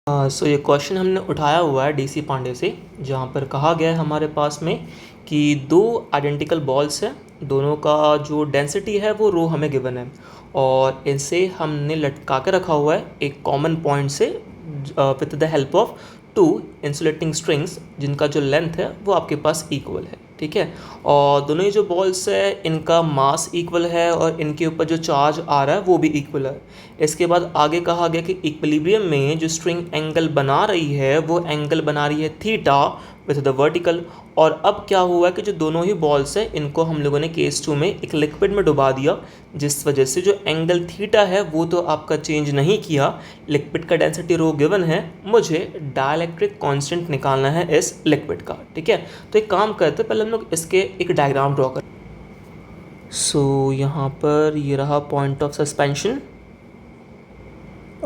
सो ये क्वेश्चन हमने उठाया हुआ है डीसी पांडे से, जहाँ पर कहा गया है हमारे पास में कि दो आइडेंटिकल बॉल्स हैं, दोनों का जो डेंसिटी है वो रो हमें गिवन है और इसे हमने लटका के रखा हुआ है एक कॉमन पॉइंट से with the help of two insulating strings जिनका जो लेंथ है वो आपके पास इक्वल है। ठीक है, और दोनों ही जो बॉल्स है इनका मास इक्वल है और इनके ऊपर जो चार्ज आ रहा है वो भी इक्वल है। इसके बाद आगे कहा गया कि इक्विलिब्रियम में जो स्ट्रिंग एंगल बना रही है वो एंगल बना रही है थीटा विथ द वर्टिकल। और अब क्या हुआ कि जो दोनों ही बॉल्स है इनको हम लोगों ने केस 2 में एक लिक्विड में डुबा दिया, जिस वजह से जो एंगल थीटा है वो तो आपका चेंज नहीं किया, लिक्विड का डेंसिटी रो गिवन है, मुझे डाइलेक्ट्रिक कांस्टेंट निकालना है इस लिक्विड का। ठीक है, तो एक काम करते हैं, पहले हम लोग इसके एक डायग्राम ड्रॉ करें। सो यहाँ पर ये रहा पॉइंट ऑफ सस्पेंशन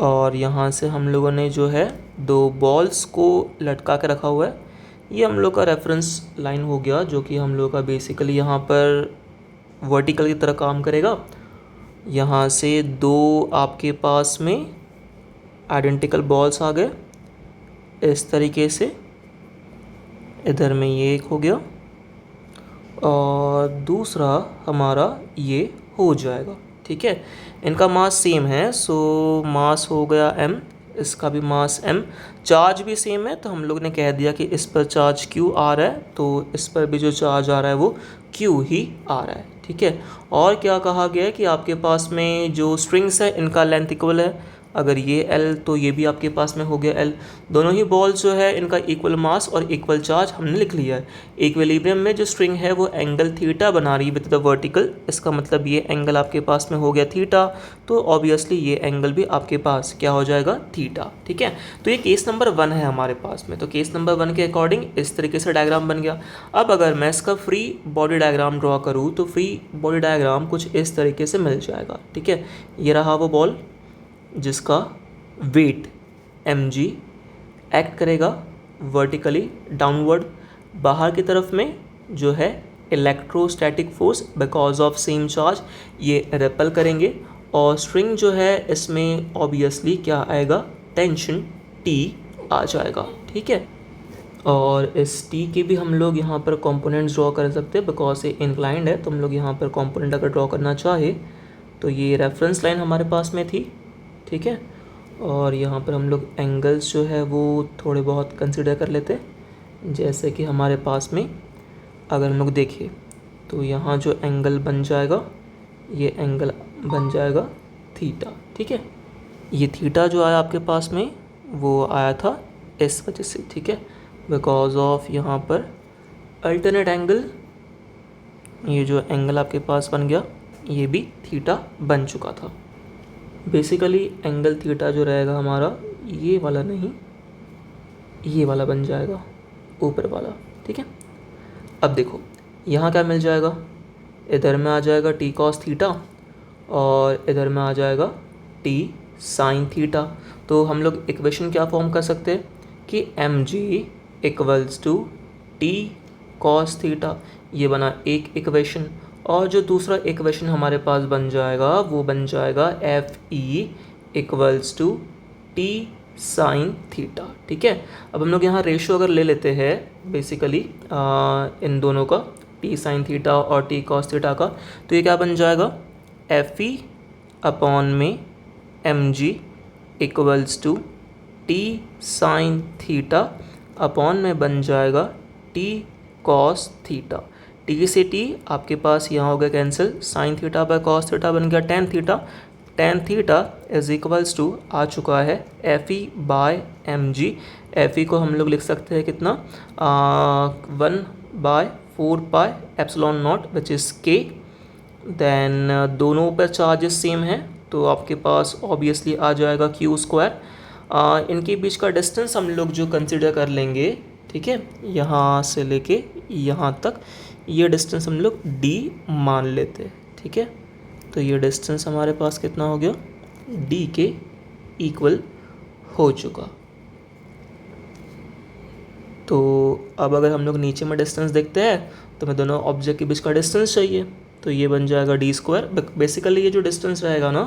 और यहाँ से हम लोगों ने जो है दो बॉल्स को लटका के रखा हुआ है। ये हम लोग का रेफरेंस लाइन हो गया, जो कि हम लोग का बेसिकली यहाँ पर वर्टिकल की तरह काम करेगा। यहाँ से दो आपके पास में आइडेंटिकल बॉल्स आ गए इस तरीके से, इधर में ये एक हो गया और दूसरा हमारा ये हो जाएगा। ठीक है, इनका मास सेम है, सो मास हो गया m, इसका भी मास m, चार्ज भी सेम है, तो हम लोग ने कह दिया कि इस पर चार्ज q आ रहा है तो इस पर भी जो चार्ज आ रहा है वो q ही आ रहा है। ठीक है, और क्या कहा गया है कि आपके पास में जो स्ट्रिंग्स है इनका लेंथ इक्वल है, अगर ये L तो ये भी आपके पास में हो गया L। दोनों ही बॉल्स जो है इनका इक्वल मास और इक्वल चार्ज हमने लिख लिया है। इक्विलिब्रियम में जो स्ट्रिंग है वो एंगल थीटा बना रही है विद द वर्टिकल, इसका मतलब ये एंगल आपके पास में हो गया थीटा, तो ऑब्वियसली ये एंगल भी आपके पास क्या हो जाएगा, थीटा। ठीक है, तो ये केस नंबर 1 है हमारे पास में, तो केस नंबर 1 के अकॉर्डिंग इस तरीके से डायग्राम बन गया। अब अगर मैं इसका फ्री बॉडी डायग्राम ड्रॉ करूँ तो फ्री बॉडी डायग्राम कुछ इस तरीके से मिल जाएगा। ठीक है, ये रहा वो बॉल जिसका वेट mg एक्ट करेगा वर्टिकली डाउनवर्ड, बाहर की तरफ में जो है electrostatic force because of same charge ये रेपल करेंगे, और स्ट्रिंग जो है इसमें ऑब्वियसली क्या आएगा, टेंशन T आ जाएगा। ठीक है, और इस T के भी हम लोग यहाँ पर कंपोनेंट्स ड्रॉ कर सकते हैं बिकॉज ये इंक्लाइंड है, तो हम लोग यहाँ पर कंपोनेंट अगर ड्रॉ करना चाहे तो ये रेफरेंस लाइन हमारे पास में थी। ठीक है, और यहाँ पर हम लोग एंगल्स जो है वो थोड़े बहुत कंसिडर कर लेते हैं, जैसे कि हमारे पास में अगर हम लोग देखें तो यहाँ जो एंगल बन जाएगा ये एंगल बन जाएगा थीटा। ठीक है, ये थीटा जो आया आपके पास में वो आया था इस वजह से। ठीक है, बिकॉज ऑफ यहाँ पर अल्टरनेट एंगल, ये जो एंगल आपके पास बन गया ये भी थीटा बन चुका था। बेसिकली एंगल थीटा जो रहेगा हमारा ये वाला नहीं, ये वाला बन जाएगा ऊपर वाला। ठीक है, अब देखो यहाँ क्या मिल जाएगा, इधर में आ जाएगा t cos थीटा और इधर में आ जाएगा t sin थीटा। तो हम लोग इक्वेशन क्या फॉर्म कर सकते हैं कि mg equals to t cos theta, ये बना एक इक्वेशन, और जो दूसरा इक्वेशन हमारे पास बन जाएगा वो बन जाएगा F E equals to T sine theta. ठीक है, अब हम लोग यहाँ रेशो अगर ले लेते हैं बेसिकली इन दोनों का, टी साइन थीटा और टी कॉस थीटा का, तो ये क्या बन जाएगा, एफ ई अपॉन में m g equals to T sine theta upon में बन जाएगा टी कॉस थीटा। टी से टी आपके पास यहाँ हो गया cancel, sine theta by cos theta बन गया tan theta, tan theta is equals to आ चुका है F E by m g. F E को हम लोग लिख सकते हैं कितना, 1/4 एप्सिलॉन नॉट विच इज़ के। देन दोनों पर चार्जेस सेम हैं तो आपके पास ऑब्वियसली आ जाएगा क्यू स्क्वायर। इनके बीच का डिस्टेंस हम लोग जो कंसिडर कर लेंगे, ठीक है, यहाँ से लेके यहाँ तक ये डिस्टेंस हम लोग d मान लेते हैं। ठीक है, तो ये डिस्टेंस हमारे पास कितना हो गया, d के इक्वल हो चुका। तो अब अगर हम लोग नीचे में डिस्टेंस देखते हैं तो हमें दोनों ऑब्जेक्ट के बीच का डिस्टेंस चाहिए, तो ये बन जाएगा d स्क्वायर। बेसिकली ये जो डिस्टेंस रहेगा ना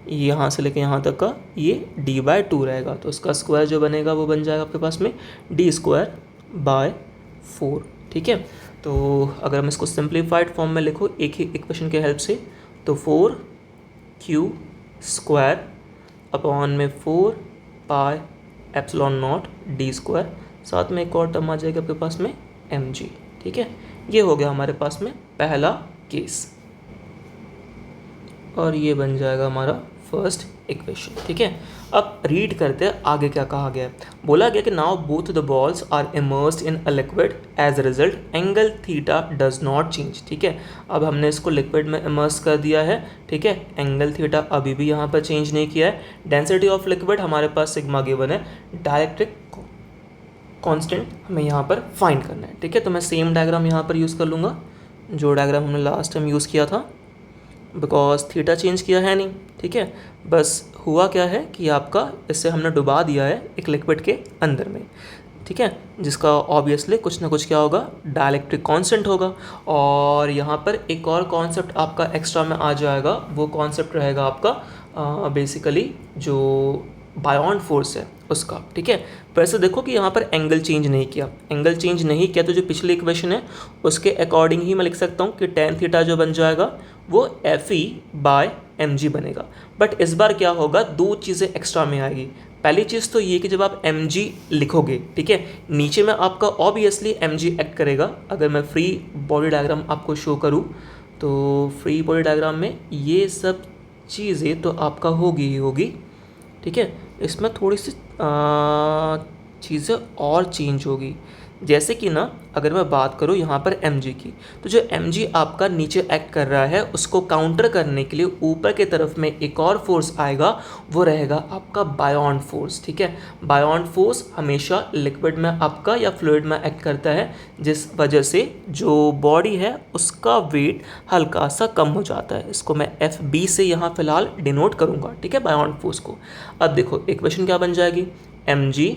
यहाँ से लेके यहाँ तक का ये d/2 रहेगा, तो उसका स्क्वायर जो बनेगा वो बन जाएगा आपके पास में d²/4। ठीक है, तो अगर हम इसको सिंप्लीफाइड फॉर्म में लिखो एक ही इक्वेशन के हेल्प से, तो 4q² अपॉन में 4πε0 d², साथ में एक और टर्म आ जाएगा आपके पास में mg। ठीक है, ये हो गया हमारे पास में पहला केस, और ये बन जाएगा हमारा फर्स्ट इक्वेशन। ठीक है, अब रीड करते हैं आगे क्या कहा गया है। बोला गया कि now both the balls are immersed in a liquid, as a result angle theta does not change. ठीक है, अब हमने इसको लिक्विड में इमर्स कर दिया है। ठीक है, एंगल थीटा अभी भी यहाँ पर चेंज नहीं किया है। डेंसिटी ऑफ लिक्विड हमारे पास सिग्मा गिवन है। डाइलेक्ट्रिक कांस्टेंट हमें यहाँ पर फाइंड करना है। ठीक है, तो मैं सेम डायग्राम यहाँ पर यूज़ कर लूँगा जो डायग्राम हमने लास्ट टाइम यूज़ किया था, बिकॉज थीटा चेंज किया है नहीं। ठीक है, बस हुआ क्या है कि आपका इससे हमने डुबा दिया है एक लिक्विड के अंदर में। ठीक है, जिसका ऑब्वियसली कुछ ना कुछ क्या होगा, डाइलेक्ट्रिक कांस्टेंट होगा। और यहाँ पर एक और कॉन्सेप्ट आपका एक्स्ट्रा में आ जाएगा, वो कॉन्सेप्ट रहेगा आपका बेसिकली जो बायोंड फोर्स है उसका। ठीक है, वैसे देखो कि यहाँ पर एंगल चेंज नहीं किया, एंगल चेंज नहीं किया तो जो पिछली इक्वेशन है उसके अकॉर्डिंग ही मैं लिख सकता हूँ कि tan थीटा जो बन जाएगा वो FE/mg बनेगा। बट इस बार क्या होगा, दो चीज़ें एक्स्ट्रा में आएगी। पहली चीज़ तो ये कि जब आप mg लिखोगे, ठीक है, नीचे में आपका ऑब्वियसली mg एक्ट करेगा। अगर मैं फ्री बॉडी डायग्राम आपको शो करूँ तो फ्री बॉडी डायग्राम में ये सब चीज़ें तो आपका होगी ही होगी। ठीक है, इसमें थोड़ी सी चीज़ें और चेंज होगी, जैसे कि ना अगर मैं बात करूँ यहाँ पर mg की, तो जो mg आपका नीचे एक्ट कर रहा है उसको काउंटर करने के लिए ऊपर की तरफ में एक और फोर्स आएगा, वो रहेगा आपका बायोंड फोर्स। ठीक है, बायोंड फोर्स हमेशा लिक्विड में आपका या फ्लूइड में एक्ट करता है, जिस वजह से जो बॉडी है उसका वेट हल्का सा कम हो जाता है। इसको मैं FB से यहाँ फिलहाल डिनोट करूँगा। ठीक है, बायोंड फोर्स को। अब देखो इक्वेशन क्या बन जाएगी, mg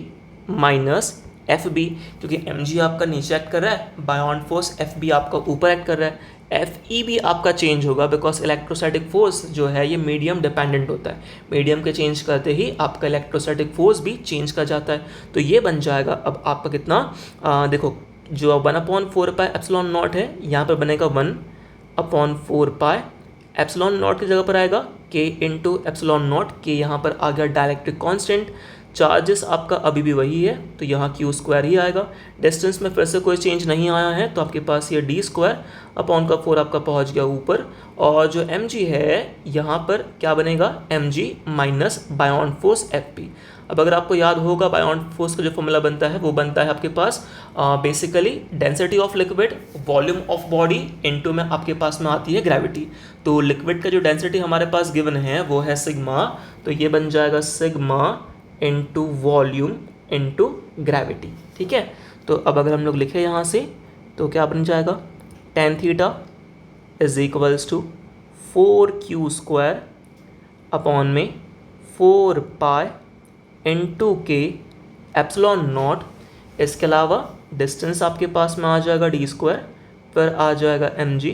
माइनस FB, क्योंकि mg आपका नीचे एक्ट कर रहा है, बायोंड फोर्स FB आपका ऊपर एक्ट कर रहा है। FE भी आपका चेंज होगा बिकॉज इलेक्ट्रोस्टैटिक फोर्स जो है ये मीडियम डिपेंडेंट होता है। मीडियम के चेंज करते ही आपका इलेक्ट्रोस्टैटिक फोर्स भी चेंज कर जाता है। तो ये बन जाएगा अब आपका कितना, देखो जो 1/4πε0 है यहाँ पर बनेगा 1/4πε0 की जगह पर आएगा k इंटू ε0। के यहाँ पर आ गया डाइलेक्ट्रिक कांस्टेंट। चार्जेस आपका अभी भी वही है तो यहाँ q² ही आएगा। डिस्टेंस में फिर से कोई चेंज नहीं आया है तो आपके पास ये d²/4 आपका पहुँच गया ऊपर। और जो mg है यहाँ पर क्या बनेगा, mg minus beyond force FP। अब अगर आपको याद होगा बायोंड फोर्स का जो फॉर्मूला बनता है वो बनता है आपके पास basically density of liquid volume of body into में आपके पास में आती है ग्रेविटी। तो लिक्विड का जो डेंसिटी हमारे पास गिवन है वो है सिग्मा, तो ये बन जाएगा sigma into volume into gravity. ठीक है, तो अब अगर हम लोग लिखें यहाँ से तो क्या बन जाएगा, tan theta is equals to 4q² upon में 4π इंटू k ε0। इसके अलावा डिस्टेंस आपके पास में आ जाएगा d², फिर आ जाएगा mg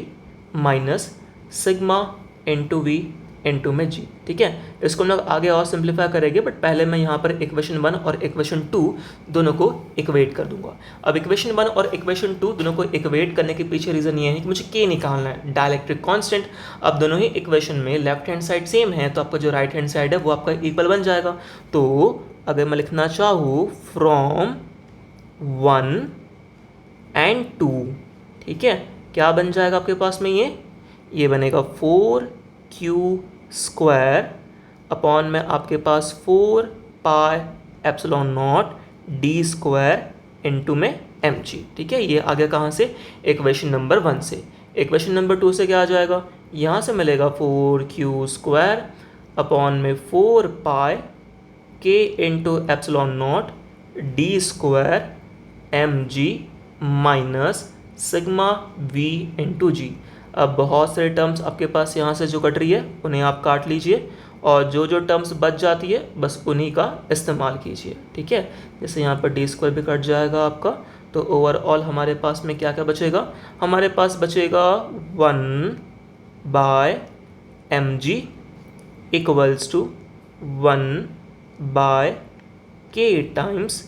minus sigma into v into में g। ठीक है, इसको हम लोग आगे और सिंप्लीफाई करेंगे, बट पहले मैं यहाँ पर इक्वेशन 1 और इक्वेशन 2 दोनों को इक्वेट कर दूंगा। अब इक्वेशन 1 और इक्वेशन 2 दोनों को इक्वेट करने के पीछे रीज़न ये है कि मुझे k निकालना है, डाइलेक्ट्रिक कांस्टेंट। अब दोनों ही इक्वेशन में लेफ्ट हैंड साइड सेम है तो आपका जो राइट हैंड साइड है वो आपका इक्वल बन जाएगा। तो अगर मैं लिखना चाहूँ फ्रॉम 1 and 2, ठीक है, क्या बन जाएगा आपके पास में, ये बनेगा 4q² अपॉन में आपके पास 4πε0 d² इंटू में mg। ठीक है, ये आ गया कहाँ से, इक्वेशन नंबर 1 से। इक्वेशन नंबर 2 से क्या आ जाएगा, यहाँ से मिलेगा 4q² अपॉन में 4π k into ε0 d² mg minus sigma v into g. अब बहुत सारे टर्म्स आपके पास यहाँ से जो कट रही है उन्हें आप काट लीजिए और जो जो टर्म्स बच जाती है बस उन्हीं का इस्तेमाल कीजिए। ठीक है, जैसे यहाँ पर d² भी कट जाएगा आपका, तो ओवरऑल हमारे पास में क्या क्या बचेगा, हमारे पास बचेगा 1/mg equals to 1/k times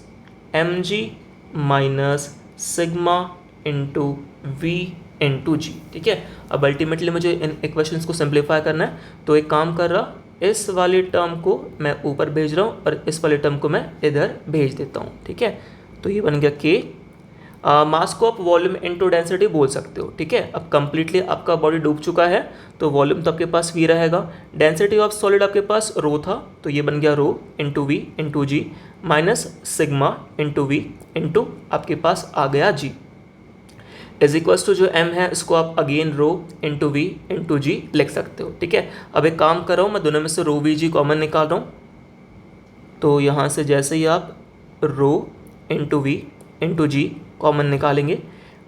mg minus sigma into v into g. ठीक है, अब अल्टीमेटली मुझे इन इक्वेशंस को सिंप्लीफाई करना है, तो एक काम कर रहा, इस वाली टर्म को मैं ऊपर भेज रहा हूँ और इस वाली टर्म को मैं इधर भेज देता हूँ। ठीक है, तो ये बन गया k। मास को आप वॉल्यूम इनटू डेंसिटी बोल सकते हो। ठीक है, अब कंप्लीटली आपका बॉडी डूब चुका है तो वॉल्यूम तो आपके पास v रहेगा, डेंसिटी ऑफ सॉलिड आपके पास रो था तो ये बन गया rho into V into g minus sigma into V into आपके पास आ गया जी इज इक्वल्स टू जो m है इसको आप again rho into V into g लिख सकते हो। ठीक है, अब एक काम कर रहा हूँ, मैं दोनों में से रो वी जी कॉमन निकाल रहा हूँ, तो यहाँ से जैसे ही आप rho into V into g common निकालेंगे,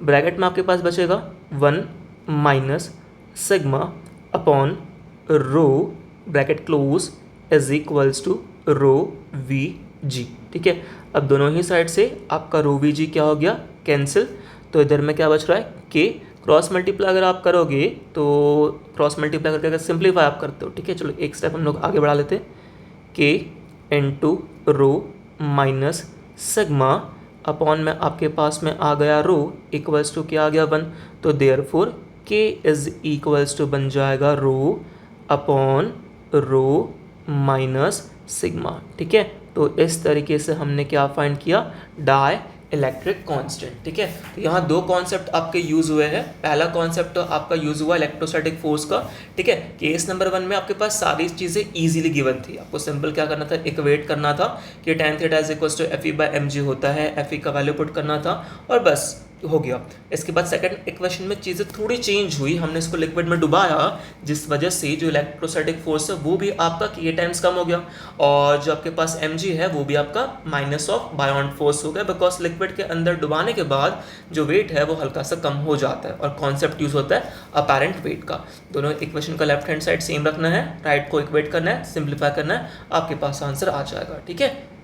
ब्रैकेट में आपके पास बचेगा 1 minus sigma upon rho bracket close is equals to rho V g. ठीक है, अब दोनों ही साइड से आपका रो वी जी क्या हो गया, कैंसिल, तो इधर में क्या बच रहा है, के। क्रॉस मल्टीप्लाई अगर आप करोगे तो क्रॉस मल्टीप्लाई करके अगर सिंप्लीफाई आप करते हो, ठीक है, चलो एक स्टेप हम लोग आगे बढ़ा लेते हैं, के into rho minus sigma upon में आपके पास में आ गया रो इक्वल्स टू क्या आ गया 1, तो देयरफॉर के इज इक्वल्स टू बन जाएगा rho upon rho minus sigma. ठीक है, तो इस तरीके से हमने क्या फाइंड किया, डाई इलेक्ट्रिक कांस्टेंट। ठीक है, तो यहाँ दो कॉन्सेप्ट आपके यूज हुए हैं। पहला कॉन्सेप्ट तो आपका यूज हुआ इलेक्ट्रोस्टैटिक फोर्स का। ठीक है, केस नंबर 1 में आपके पास सारी चीजें इजीली गिवन थी, आपको सिंपल क्या करना था, इक्वेट करना था कि tan theta is equals to Fe/mg होता है, Fe का वैल्यू पुट करना था और बस हो गया। इसके बाद सेकंड इक्वेशन में चीज़ें थोड़ी चेंज हुई, हमने इसको लिक्विड में डुबाया जिस वजह से जो इलेक्ट्रोस्टैटिक फोर्स है वो भी आपका k टाइम्स कम हो गया और जो आपके पास mg है वो भी आपका माइनस ऑफ बायोंड फोर्स हो गया, बिकॉज लिक्विड के अंदर डुबाने के बाद जो वेट है वो हल्का सा कम हो जाता है और कॉन्सेप्ट यूज होता है अपैरेंट वेट का। दोनों इक्वेशन का लेफ्ट हैंड साइड सेम रखना है, राइट को इक्वेट करना है, सिंप्लीफाई करना है, आपके पास आंसर आ जाएगा। ठीक है।